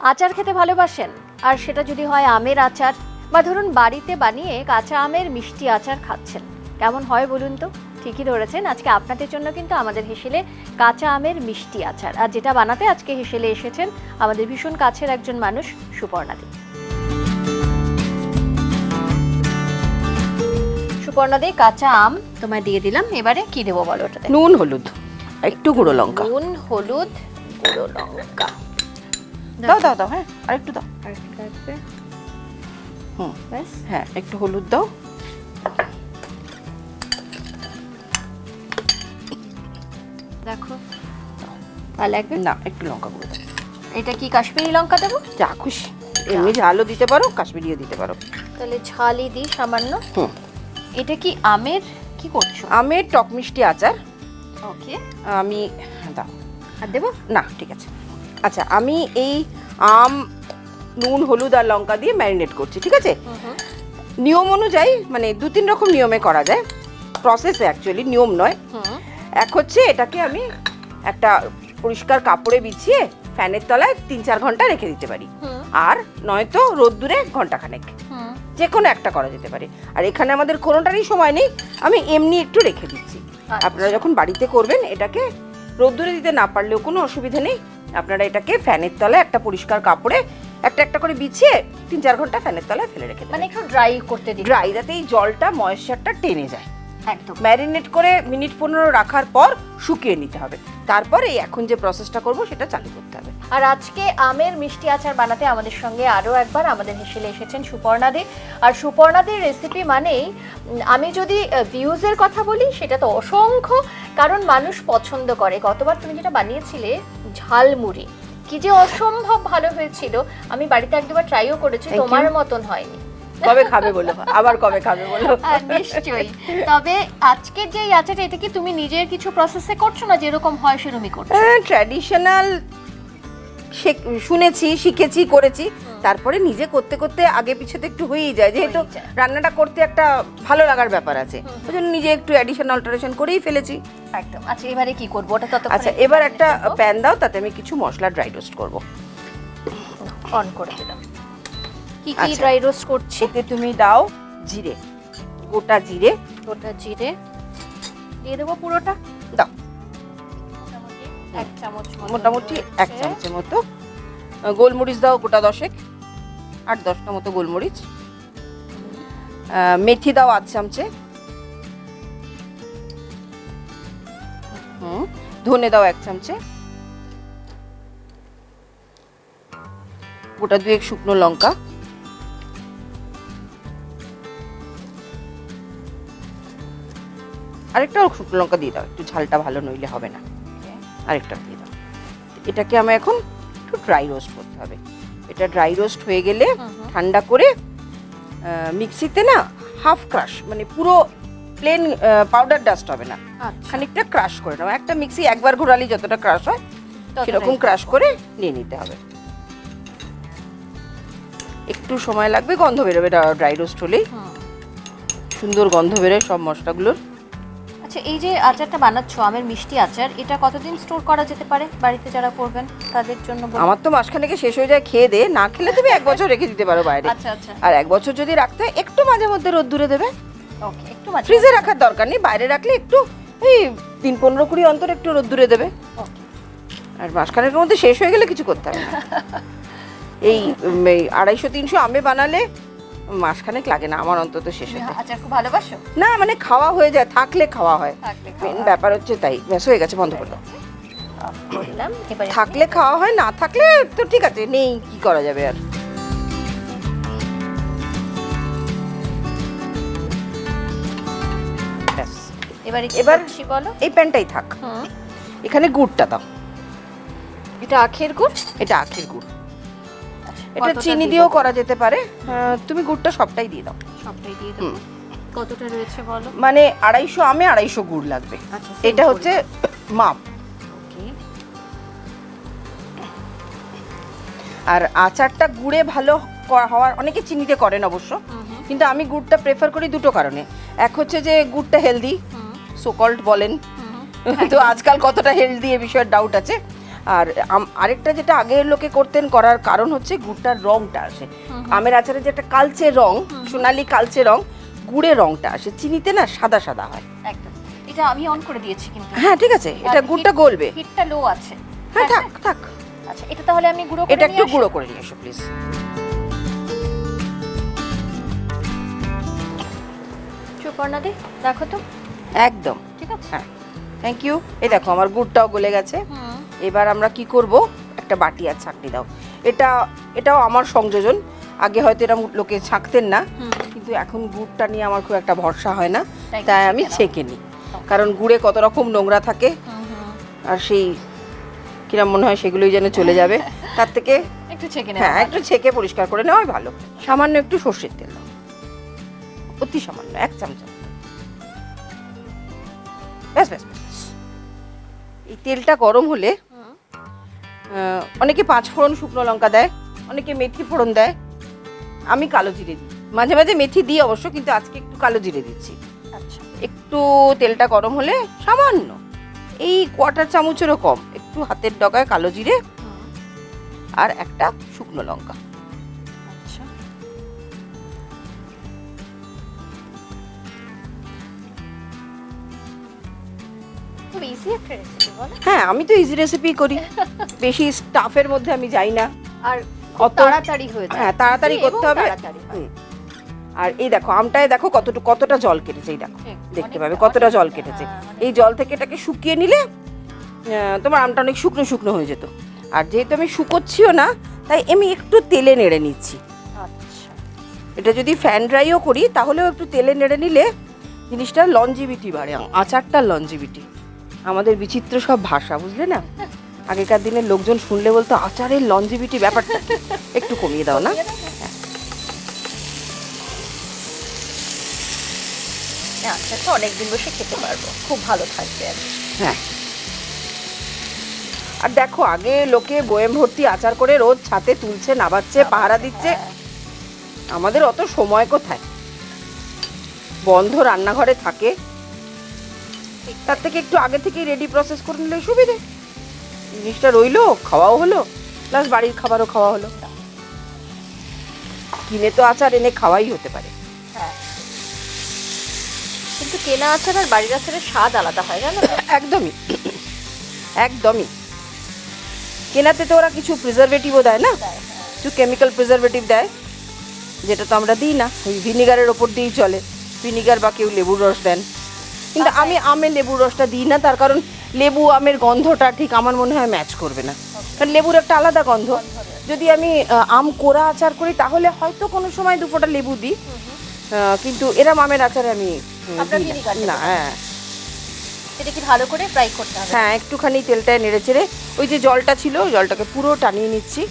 আচার খেতে ভালোবাসেন, আর সেটা যদি হয় আমের আচার বা ধরুন বাড়িতে বানিয়ে কাঁচা আমের মিষ্টি আচার খাচ্ছেন, কেমন হয় বলুন তো? ঠিকই ধরেছেন, আজকে আপনাদের জন্য কিন্তু আমাদের হেসেলে কাঁচা আমের মিষ্টি আচার, আর যেটা বানাতে আজকে হেসেলে এসেছেন আমাদের ভীষণ কাছের একজন মানুষ, সুপর্ণাদি। সুপর্ণাদি, কাঁচা আম তোমায় দিয়ে দিলাম, এবারে কি দেবো বলো? ওটাতে নুন, হলুদ, একটু গুঁড়ো লঙ্কা। নুন, হলুদ, গুঁড়ো লঙ্কা দাও দাও দাও, হ্যাঁ আর একটু দাও। ব্যাস, হ্যাঁ একটু হলুদ দাও। দেখো ভালো লাগবে না, একটু লঙ্কা গুঁড়ো দাও। এটা কি কাশ্মীরি লঙ্কা দেবো? যা খুশি, এমনি ঝালও দিতে পারো, কাশ্মীরিও দিতে পারো। তাহলে ঝালই দিই সামান্য। এটা কি আমের কি করছো? আমের টক মিষ্টি আচার। ওকে, আমি দাও। আর দেবো না, ঠিক আছে। আচ্ছা, আমি এই আম নুন, হলুদ আর লঙ্কা দিয়ে ম্যারিনেট করছি, ঠিক আছে? নিয়ম অনুযায়ী মানে 2-3 রকম নিয়মে করা যায়, প্রসেসে অ্যাকচুয়ালি, নিয়ম নয়। এক হচ্ছে এটাকে আমি একটা পরিষ্কার কাপড়ে বিছিয়ে ফ্যানের তলায় 3-4 ঘন্টা রেখে দিতে পারি, আর নয়তো রোদ্দুরে ঘন্টাখানেক, যে কোনো একটা করা যেতে পারে। আর এখানে আমাদের কোনোটারই সময় নেই, আমি এমনি একটু রেখে দিচ্ছি। আপনারা যখন বাড়িতে করবেন এটাকে রোদ্দুরে দিতে না পারলেও কোনো অসুবিধা নেই, আপনারা এটাকে ফ্যানের তলায় একটা পরিষ্কার কাপড়ে একটা একটা করে বিছিয়ে 3-4 ঘন্টা ফ্যানের তলায় ফেলে রেখে দেবেন। মানে একটু ড্রাই করতে দিই, ড্রাই, যাতে এই জলটা ময়েশ্চারটা টেনে যায়। একদম ম্যারিনেট করে মিনিট 15 রাখার পর শুকিয়ে নিতে হবে, তারপর এই এখন যে প্রসেসটা করব সেটা চালু করতে হবে। আর আজকে আমের মিষ্টি আচার বানাতে আমাদের সঙ্গে আরও একবার আমাদের হেসেলে এসেছেন সুপর্ণাদি। আর সুপর্ণাদির রেসিপি মানেই, আমি যদি ভিউজের কথা বলি সেটা তো অসংখ্য, কারণ মানুষ পছন্দ করে। গতবার তুমি যেটা বানিয়েছিলে ঝালমুড়ি, কি যে অসম্ভব ভালো হয়েছিল, আমি বাড়িতে একবার ট্রাইও করেছি, তোমার মতন হয়নি। কবে খাবে বলো, আবার কবে খাবে বলো? নিশ্চয়ই। তবে আজকে যে আচারটা, এটা কি তুমি নিজের কিছু প্রসেসে করছো না, যেরকম হয় সেরকমই করছো? ট্র্যাডিশনাল শুনেছি, শিখেছি, করেছি, তারপরে নিজে করতে করতে আগে পিছতে একটু হয়েই যায়, যেহেতু রান্নাটা করতে একটা ভালো লাগার ব্যাপার আছে, ওই জন্য নিজে একটু অ্যাডিশন অল্টারেশন করেই ফেলেছি। একদম। আচ্ছা, এবারে কি করবো ওটা? আচ্ছা, এবার একটা প্যান দাও, তাতে আমি কিছু মশলা ড্রাই রোস্ট করব। অন করে দিলাম। কি কি ড্রাই রোস্ট করছি? এতে তুমি দাও জিরে, গোটা জিরে। গোটা জিরে দিয়ে দেবো পুরোটা? দাও, মোটামুটি 1 চামচের মতো। গোলমরিচ দাও গোটা 10, 8-10টা মতো গোলমরিচ। মেথি দাও 1 চামচে। ধনে দাও 1 চামচে। গোটা 2 শুকনো লঙ্কা। আরেকটা শুকনো লঙ্কা দিয়ে দাও, একটু ঝালটা ভালো নইলে হবে না। আরেকটা দিয়ে দাও। এটাকে আমি এখন একটু ড্রাই রোস্ট করতে হবে। এটা ড্রাই রোস্ট হয়ে গেলে ঠান্ডা করে মিক্সিতে না হাফ ক্রাশ, মানে পুরো প্লেন পাউডার ডাস্ট হবে না, খানিকটা ক্রাশ করে নাও। একটা মিক্সি একবার ঘোরালে যতটা ক্রাশ হয় সেরকম ক্রাশ করে নিয়ে নিতে হবে। একটু সময় লাগবে, গন্ধ বেরোবে ড্রাই রোস্ট হলেই, সুন্দর গন্ধ বেরোয় সব মশলাগুলোর। আচ্ছা, এই যে আচারটা বানাচ্ছো আমের মিষ্টি আচার, এটা কতদিন স্টোর করা যেতে পারে বাড়িতে যারা করবেন তাদের জন্য? আমার তো মাসখানেকে শেষ হয়ে যায় খেয়ে দে, না খেলে তুমি 1 বছর রেখে দিতে পারো বাইরে। আচ্ছা আচ্ছা। আর 1 বছর যদি রাখতে হয়, একটু মাঝে মধ্যে রোদ্দুরে দেবে। ওকে, একটু মাঝে ফ্রিজে রাখার দরকার নেই, বাইরে রাখলে একটু এই 3-15-20 অন্তর একটু রোদ্দুরে দেবে। ওকে। আর মাসখানেকের মধ্যে শেষ হয়ে গেলে কিছু করতে হবে না। এই 250-300 আমে বানালে মাসখানেক লাগে না আমার অন্তত শেষ হতে। আচার খুব ভালোবাসো? না, মানে খাওয়া হয়ে যায়, থাকলে খাওয়া হয়, মেন ব্যাপার হচ্ছে তাই। ব্যাস হয়ে গেছে, বন্ধ করে দাও। থাকলে খাওয়া হয়, না থাকলে তো ঠিক আছে, নেই, কি করা যাবে আর। এবার বলো, এই প্যানটাই থাক। এখানে গুড়টা দাও। এটা আখের গুড়? এটা আখের গুড়। এটা চিনি দিয়েও করা যেতে পারে, তুমি গুড়টা সবটাই দিয়ে দাও। সবটাই দিয়ে দাও। কতটা রয়েছে বলো? মানে 250 আমে 250 গুড় লাগবে। এটা হচ্ছে মাপ। আর আচারটা গুড়ে ভালো হওয়ার, অনেকে চিনিতে করেন অবশ্য, কিন্তু আমি গুড়টা প্রেফার করি দুটো কারণে। এক হচ্ছে যে গুড়টা হেলদি, সো কল্ড বলেন, তো আজকাল কতটা হেলদি এ বিষয়ে ডাউট আছে। আর আরেকটা যেটা আগের লোকে করতেন, করার কারণ হচ্ছে গুড়টার রংটা আসে। আমের আচারে যে একটা কালচে রং, সোনালি কালচে রং, গুড়ের রংটা আসে, চিনিতে না সাদা সাদা হয়। একদম। এটা আমি অন করে দিয়েছি কিন্তু। হ্যাঁ ঠিক আছে, এটা গুড়টা গলবে। হিটটা লো আছে। হ্যাঁ থাক থাক। আচ্ছা, এটা তাহলে আমি গুঁড়ো করে এটা একটু গুঁড়ো করে নিয়ে এসো প্লিজ। সুপর্ণা দি দেখো তো। একদম ঠিক আছে। হ্যাঁ থ্যাংক ইউ। এই দেখো আমার গুড়টাও গলে গেছে। এবার আমরা কি করব, একটা বাটি আর ছাঁকনি দাও। এটাও আমার সংযোজন। আগে হয়তো এরকম লোকে ছাঁকতেন না, কিন্তু এখন গুড়টা নিয়ে আমার খুব একটা ভরসা হয় না, তাই আমি ছেঁকে নিই। কারণ গুড়ে কত রকম নোংরা থাকে, আর সেই কিরম মনে হয় সেগুলোই যেন চলে যাবে, তার থেকে একটু ছেঁকে হ্যাঁ একটু ছেঁকে পরিষ্কার করে নেওয়াই ভালো। সামান্য একটু সর্ষের তেল দাও, অতি সামান্য 1 চামচ। ব্যাস ব্যাস ব্যাস। এই তেলটা গরম হলে অনেকে 5 ফোড়ন শুকনো লঙ্কা দেয়, অনেকে মেথি ফোড়ন দেয়, আমি কালো জিরে দিই। মাঝে মাঝে মেথি দিই অবশ্য, কিন্তু আজকে একটু কালো জিরে দিচ্ছি। আচ্ছা, একটু তেলটা গরম হলে সামান্য এই 1/4 চামচেরও কম একটু হাতের ডগায় কালো জিরে আর একটা শুকনো লঙ্কা। আচ্ছা, খুব ইজি একটা রেসিপি বলো। হ্যাঁ আমি তো ইজি রেসিপি করি, বেশি স্টাফের মধ্যে আমি যাই না, আর অত তাড়াতাড়ি হয়ে যায়। হ্যাঁ তাড়াতাড়ি করতে হবে। তাড়াতাড়ি হয়। আর এই দেখো আমটায় দেখো কতটা জল কেটেছে, এই দেখো দেখতে পাবে কতটা জল কেটেছে। এই জল থেকে এটাকে শুকিয়ে নিলে তোমার আমটা অনেক শুকনো শুকনো হয়ে যেত। আর যেহেতু আমি শুকোচ্ছিও না, তাই আমি একটু তেলে নেড়ে নিচ্ছি। আচ্ছা, এটা যদি ফ্যান ড্রাইও করি তাহলেও একটু তেলে নেড়ে নিলে জিনিসটার লঞ্জিভিটি বাড়ে, আচারটার লঞ্জিভিটি। আমাদের বিচিত্র সব ভাষা, বুঝলে না? আগেকার দিনের লোকজন শুনলে বলতো আচারের লঞ্জিভিটি ব্যাপারটা একটু কমিয়ে দাও না। আচারটা অনেকদিন বসে খেতে পারবো, খুব ভালো থাকবে। হ্যাঁ, আর দেখো আগে লোকে বয়েম ভর্তি আচার করে রোজ ছাতে তুলছে, নাবাচ্ছে, পাহারা দিচ্ছে। আমাদের অত সময় কোথায়, বন্ধ রান্নাঘরে থাকে, তার থেকে একটু আগে থেকেই রেডি প্রসেস করে নিলে সুবিধে। জিনিসটা রইলো, খাওয়াও হলো, প্লাস বাড়ির খাবারও খাওয়া হলো। কিনে তো আচার এনে খাওয়াই হতে পারে, কিন্তু কেনা আচার আর বাড়ির আচারের স্বাদ আলাদা হয়, জানো? একদমই একদমই। কেনাতে তো ওরা কিছু প্রিজারভেটিভও দেয় না, কিছু কেমিক্যাল প্রিজারভেটিভ দেয়, যেটা তো আমরা দিই না। ওই ভিনিগারের ওপর দিয়েই চলে, ভিনিগার বা কেউ লেবুর রস দেন, কিন্তু আমি আমের লেবুর রসটা দিই না। তার কারণ লেবু আমের গন্ধটা ঠিক আমার মনে হয় ম্যাচ করবে না, কারণ লেবুর একটা আলাদা গন্ধ। যদি আমি আম কোরা আচার করি তাহলে হয়তো কোনো সময় 2 ফোঁটা লেবু দিই, কিন্তু এরম আমের আচারে আমি না। হ্যাঁ, এটা কি ভালো করে ফ্রাই করতে হবে? হ্যাঁ, একটুখানি তেলটায় নেড়ে চেড়ে ওই যে জলটা ছিল ওই জলটাকে পুরো টানিয়ে নিচ্ছি।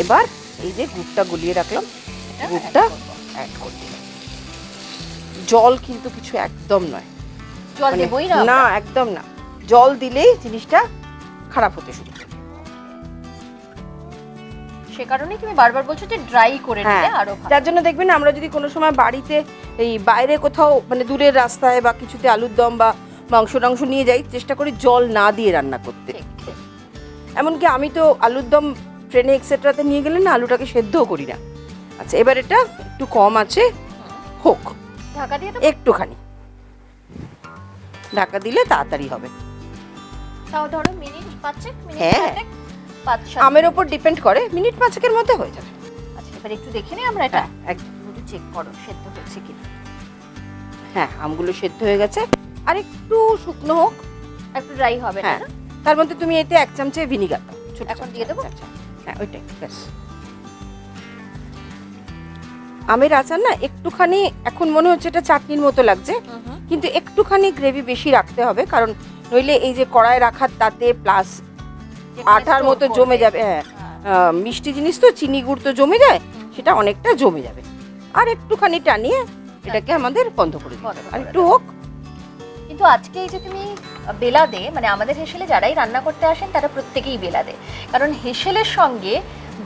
এবার এই যে গুড়টা গুলিয়ে রাখলাম, গুড়টা অ্যাড করে দিলাম। জল কিন্তু কিছু একদম নয়, জল দেবই না? না একদম না, জল দিলেই জিনিসটা খারাপ হতে শুরু করে। সে কারণে তুমি বারবার বলছো যে ড্রাই করে নিলে আরো ভালো। যার জন্য দেখবেন আমরা যদি কোনো সময় বাড়িতে এই বাইরে কোথাও মানে দূরের রাস্তায় বা কিছুতে আলুর দম বা মাংস নিয়ে যাই, চেষ্টা করি জল না দিয়ে রান্না করতে। এমনকি আমি তো আলুর দম ট্রেনে এক্সেট্রাতে নিয়ে গেলে না আলুটাকে সেদ্ধও করি না। আচ্ছা, এবার এটা একটু কম আছে হোক, ঢাকা দিয়ে দাও একটুখানি, ঢাকা দিলে তাড়াতাড়ি হবে। তাও ধরো মিনিট 5 মিনিট, হ্যাঁ, 5-7 আমের উপর ডিপেন্ড করে, মিনিট 5-এর মধ্যে হয়ে যাবে। আচ্ছা, এবার একটু দেখে নিই আমরা, এটা একদম একটু চেক করো সেদ্ধ হয়েছে কিনা। হ্যাঁ, আমগুলো সেদ্ধ হয়ে গেছে, আর একটু শুকনো হোক, একটু ড্রাই হবে না? তার মধ্যে তুমি এতে 1 চামচে ভিনিগার দাও, ছোট এখন দিয়ে দেবো? হ্যাঁ, ওইটাই ব্যাস। আমের আচার না একটুখানি এখন মনে হচ্ছে এটা চাটনির মতো লাগছে, কিন্তু একটুখানি গ্রেভি বেশি রাখতে হবে, কারণ নইলে এই যে কড়াই রাখার তাতে প্লাস আঠার মতো জমে যাবে। হ্যাঁ, মিষ্টি জিনিস তো, চিনি গুড় তো জমে যায়, সেটা অনেকটা জমে যাবে। আর একটুখানি টানিয়ে এটাকে আমাদের বন্ধ করে দিতে হবে, আর একটু হোক। কিন্তু আজকে এই যে তুমি বেলাদে, মানে আমাদের হেসেলে যারাই রান্না করতে আসেন তারা প্রত্যেকেই বেলাদে, কারণ হেসেলের সঙ্গে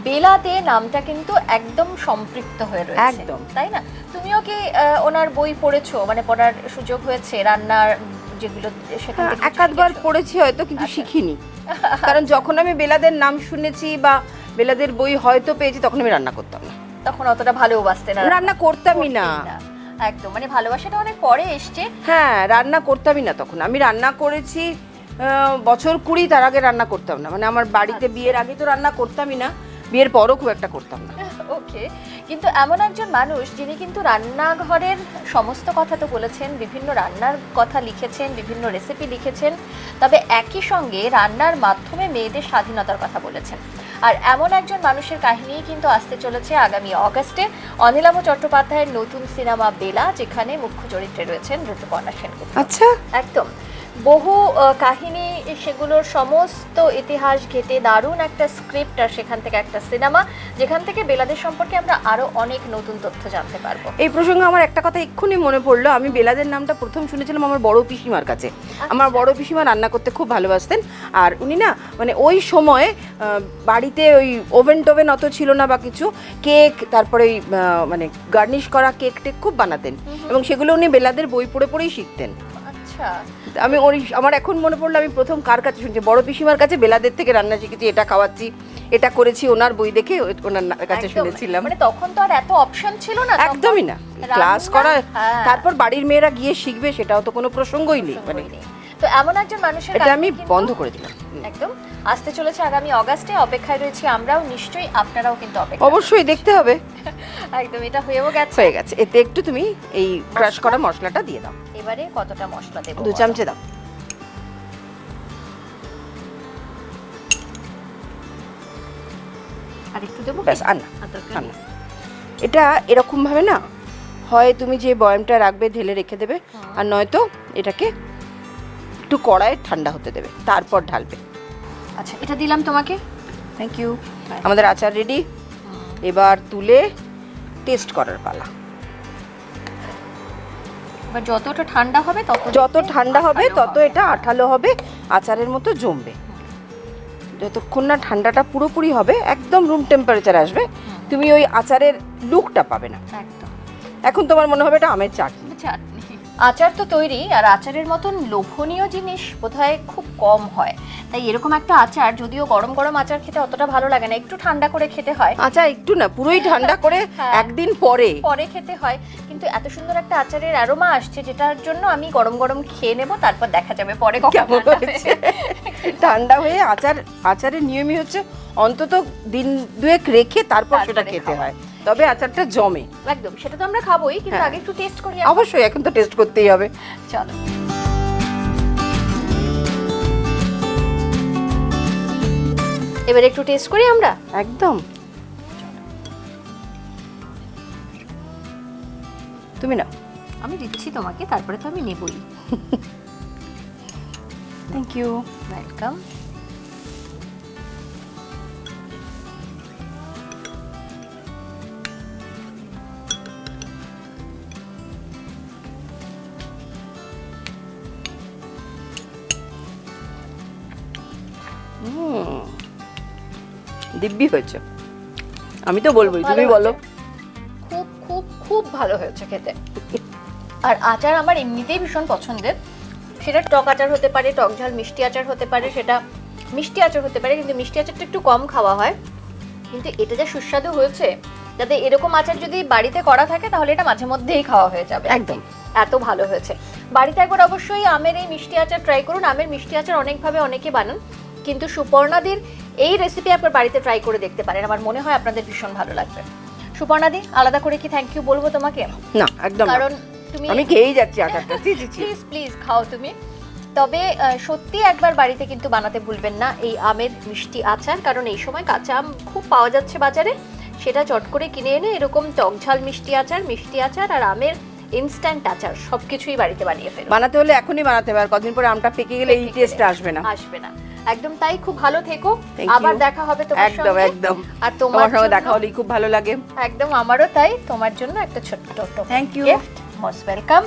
বেলাদে নামটা কিন্তু একদম সম্পৃক্ত হয়ে রয়েছে, একদম, তাই না? তুমিও কি ওনার বই পড়েছো, মানে পড়ার সুযোগ হয়েছে রান্নার যেগুলো সেখান থেকে একাধবার পড়েছি হয়তো, কিন্তু শিখিনি। কারণ যখন আমি বেলাদের নাম শুনেছি বা বেলাদের বই হয়তো পেয়েছি, তখন আমি রান্না করতাম না। তখন অতটা ভালোবাসতে না, রান্না করতামই না একদম, মানে ভালোবাসাটা অনেক পরে এসছে। হ্যাঁ, রান্না করতামই না তখন। আমি রান্না করেছি বছর 20, তার আগে রান্না করতাম না। মানে আমার বাড়িতে বিয়ের আগে তো রান্না করতামই না, বিয়ের পরও খুব একটা করতাম না। ওকে, কিন্তু এমন একজন মানুষ যিনি কিন্তু রান্নাঘরের সমস্ত কথা তো বলেছেন, বিভিন্ন রান্নার কথা লিখেছেন, বিভিন্ন রেসিপি লিখেছেন, তবে একই সঙ্গে রান্নার মাধ্যমে মেয়েদের স্বাধীনতার কথা বলেছেন। আর এমন একজন মানুষের কাহিনীই কিন্তু আসতে চলেছে আগামী অগাস্টে অনিলাভ চট্টোপাধ্যায়ের নতুন সিনেমা বেলা, যেখানে মুখ্য চরিত্রে রয়েছেন ঋতুপর্ণা সেনগুপ্ত। আচ্ছা, একদম বহু কাহিনী, সেগুলোর সমস্ত ইতিহাস ঘেটে দারুণ একটা স্ক্রিপ্ট, আর সেখান থেকে একটা সিনেমা, যেখান থেকে বেলাদের সম্পর্কে আমরা আরো অনেক নতুন তথ্য জানতে পারবো। এই প্রসঙ্গে আমার একটা কথা এক্ষুনি মনে পড়লো। আমি বেলাদের নামটা প্রথম শুনেছিলাম আমার বড় পিসিমার কাছে। আমার বড় পিসিমা রান্না করতে খুব ভালোবাসতেন, আর উনি না মানে ওই সময় বাড়িতে ওই ওভেন টোভেন অত ছিল না বা কিছু, কেক, তারপরে ওই মানে গার্নিশ করা কেক টেক খুব বানাতেন, এবং সেগুলো উনি বেলাদের বই পড়ে পড়েই শিখতেন। আমি আমার এখন মনে পড়লো আমি প্রথম কার কাছে শুনছি, বড় পিসিমার কাছে বেলাদের থেকে রান্না শিখেছি, এটা খাওয়াচ্ছি, এটা করেছি, ওনার বই দেখে ওনার কাছে শুনেছিলাম। মানে তখন তো আর এত অপশন ছিল না, একদমই না, ক্লাস করা তারপর বাড়ির মেয়েরা গিয়ে শিখবে সেটাও তো কোনো প্রসঙ্গই নেই। মানে তো এমন একজন মানুষের এটা আমি বন্ধ করে দিলাম। একদম আসতে চলেছে আগামী অগাস্টে, অপেক্ষায় রয়েছি আমরাও, নিশ্চয়ই আপনারাও কিন্তু অপেক্ষা, অবশ্যই দেখতে হবে। একদম, এটা হয়ে গেছে। এতে একটু তুমি এই ক্রাশ করা মশলাটা দিয়ে দাও। এবারে কতটা মশলা দেব? 2 চামচে দাও। আর একটু দেবো? ব্যাস, আর না। এটা এরকম ভাবে না, হয় তুমি যে বয়ামটা রাখবে ঢেলে রেখে দেবে, আর নয়তো এটাকে একটু কড়াইয়ে ঠান্ডা হতে দেবে, তারপর ঢালবে। আচ্ছা, এটা দিলাম তোমাকে। Thank you. আমাদের আচার রেডি, এবার তুলে টেস্ট করার পালা। এবার যতটা ঠান্ডা হবে তত এটা আঠালো হবে, আচারের মতো জমবে। যতক্ষণ না ঠান্ডাটা পুরোপুরি হবে, একদম রুম টেম্পারেচার আসবে, তুমি ওই আচারের লুকটা পাবে না। একদম। এখন তোমার মনে হবে এটা আমের চাটনি। আচার তো তৈরি, আর আচারের মতন লোভনীয় জিনিস বোধহয় খুব কম হয়। তাই এরকম একটা আচার, যদিও গরম গরম আচার খেতে অতটা ভালো লাগে না, একটু ঠান্ডা করে খেতে হয়। আচ্ছা, একটু না, পুরোই ঠান্ডা করে একদিন পরে খেতে হয়। কিন্তু এত সুন্দর একটা আচারের অ্যারোমা আসছে, যেটার জন্য আমি গরম গরম খেয়ে নেব, তারপর দেখা যাবে পরে কেমন হয়েছে। ঠান্ডা হয়ে আচারের নিয়মই হচ্ছে অন্তত দিন 2 রেখে তারপর সেটা খেতে হয়, তবে আচারটা জমে। একদম, সেটা তো আমরা খাবোই, কিন্তু আগে একটু টেস্ট করি। অবশ্যই, এখন তো টেস্ট করতেই হবে। চলো। এবার একটু টেস্ট করি আমরা। একদম। তুমি নাও। আমি দিচ্ছি তোমাকে, তারপরে তো আমি নেবই। Thank you. ওয়েলকাম। দিব্যি হয়েছে, আমি তো বলবোই, তুমি বলো। খুব খুব খুব ভালো হয়েছে খেতে। আর আচার আমার এমনিতেই ভীষণ পছন্দের, সেটা টক আচার হতে পারে, টক ঝাল মিষ্টি আচার হতে পারে, সেটা মিষ্টি আচার হতে পারে, কিন্তু মিষ্টি আচারটা একটু কম খাওয়া হয়। কিন্তু এটা যা সুস্বাদু হয়েছে, যাতে এরকম আচার যদি বাড়িতে করা থাকে তাহলে এটা মাঝে মধ্যেই খাওয়া হয়ে যাবে। একদম, এত ভালো হয়েছে। বাড়িতে একবার অবশ্যই আমের এই মিষ্টি আচার ট্রাই করুন। আমের মিষ্টি আচার অনেকভাবে অনেকে বানান, কিন্তু সুপর্ণাদির এই রেসিপি আপনার বাড়িতে ট্রাই করে দেখতে পারেন, আমার মনে হয় আপনাদের ভীষণ ভালো লাগবে। সুপর্ণাদি, আলাদা করে কি থ্যাংক ইউ বলবো তোমাকে? না, একদম, কারণ তুমি, আমি খেয়েই যাচ্ছি আচারটা। প্লিজ প্লিজ খাও তুমি। তবে সত্যি একবার বাড়িতে কিন্তু বানাতে ভুলবেন না এই আমের মিষ্টি আচার, কারণ এই সময় কাঁচা আম খুব পাওয়া যাচ্ছে বাজারে, সেটা চট করে কিনে এনে এরকম টক ঝাল মিষ্টি আচার আর আমের ইনস্ট্যান্ট আচার সবকিছুই বাড়িতে বানিয়ে ফেলুন। বানাতে হলে এখনই বানাতে হবে, আর কদিন পরে আমটা পেকে গেলে এই টেস্ট আসবে না। একদম তাই, খুব ভালো থেকো, আবার দেখা হবে তোমার সঙ্গে। একদম। আর তোমার সঙ্গে দেখা হলেই খুব ভালো লাগে। একদম, আমারও তাই। তোমার জন্য একটা ছোট্ট thank you, gift, most welcome.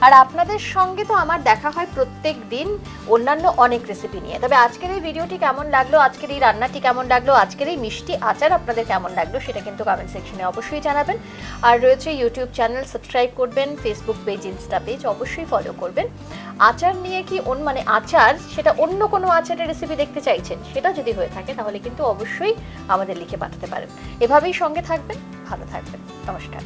আর আপনাদের সঙ্গে তো আমার দেখা হয় প্রত্যেক দিন অন্যান্য অনেক রেসিপি নিয়ে। তবে আজকের এই ভিডিওটি কেমন লাগলো, আজকের এই রান্নাটি কেমন লাগলো, আজকের এই মিষ্টি আচার আপনাদের কেমন লাগলো সেটা কিন্তু কমেন্ট সেকশনে অবশ্যই জানাবেন। আর রয়েছে ইউটিউব চ্যানেল, সাবস্ক্রাইব করবেন, ফেসবুক পেজ, ইনস্টা পেজ অবশ্যই ফলো করবেন। আচার নিয়ে কি মানে আচার সেটা অন্য কোনো আচারের রেসিপি দেখতে চাইছেন, সেটা যদি হয়ে থাকে তাহলে কিন্তু অবশ্যই আমাদের লিখে পাঠাতে পারেন। এভাবেই সঙ্গে থাকবেন, ভালো থাকবেন। নমস্কার।